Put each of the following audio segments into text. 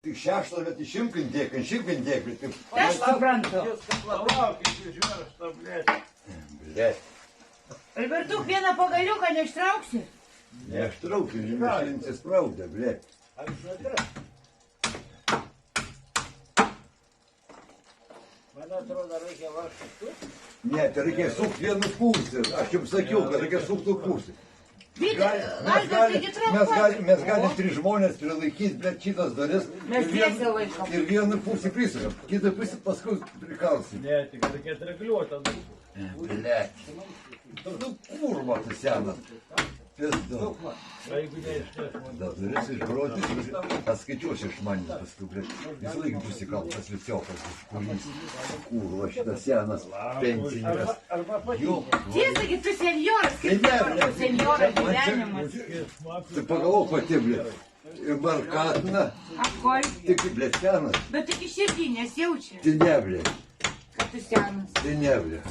Tik šeštą, bet išimkintėk, bet kaip... Aš suprantu. Blet. Albertuk, vieną pagaliuką neištrauksi? Neištraukiu, žinai, spraudė, blet. Man atrodo, reikia vaškti. Ne, tai reikia sukti vieną pusę. Aš jums sakiau, kad reikia sukti pusę. Mes galim 3 žmonės prilaikyti, bet šitas dalis Mes tiesiai laikom. ir vieną pusę prisakam, kitą pusę paskui prikalsim. Ne, tik reikėtų reguliuoti. Blet. Nu, kurva tu senas. Pizdu. Jeigu neišties, Da, turės išbroti, atskaičiuosi iš manęs paskui, blet. Visą laiką bus įkaltas Viciokas, kuris kurva šitas senas pensininkas. Jo, Tiesągi, tu senjoras, kaip Ne, tavo ne. senjoro gyvenimas. tai pagalvok pati, blet. Ir markatina, Akol, tik, blet, senas. bet tik iš širdinės jaučia, Tai ne, blet. kad tu senas. Tai ne, blet.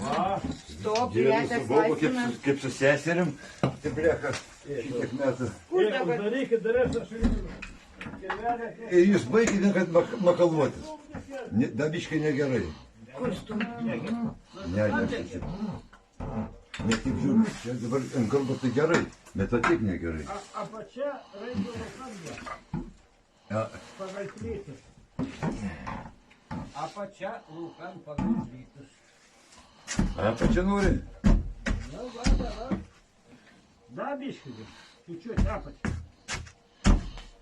Stop, Gyvenu su plėtas, Bobu laisvinas. kaip su seserim. Tai blecha, šitiek metų. Kur dabar? Darykit, darės aš keliarę. Ir jūs baigite, kad makaluotis. Dabiškai negerai. Kur tu? Ne, nesakyt. Ne taip žiūriu, čia dabar ant kalbo tai gerai, bet to taip negerai. Apačia reikia rūkandė. A, Pagal plytus. Apačia rūkant pagal plytus. apa čia nori? Na, va. Da, biškį. Čiučiut apačia.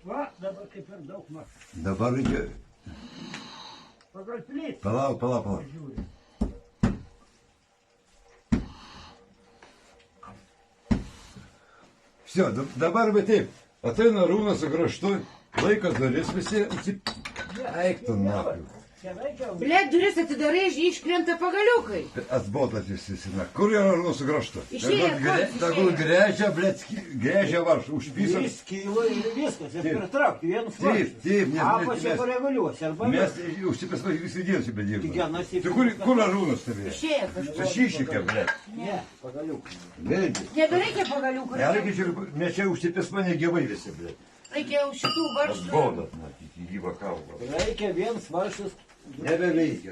Va, dabar kaip ir daug maž. Dabar reikia... Pagal plytus. Palauk. Žiūri. Все, dabar bet taip. Ateina Rūnas su kraštu, laikas dalis visi. Eik tu nahui. Čia reikia. Blet, duris atidarai, iškrenta pagaliukai. Atbotas visi. Kur yra Rūnas su kraštu? Išėjo, Tegul grėžia, blet, grėžia varš, užpisa. Jis kylo ir viskas, ir pritraukti vienus varšus. Taip, Apačia pareguliuosi, arba mes užsipasvai visi dievsi bedėtų. Kiekvienas į- Tai kur Arūnas tavė? Išėjo kažkur. Čia šyšikė, ble. Ne, pagaliuk. Vėlgi. Nebereikia pagaliukų. Nereikia čia, mes čia užsipasvai negyvai visi, ble. Reikia už šitų varžtų. Atbodat, na, iki gyvą kalbą. Reikia vienas varšus Nebeveikia.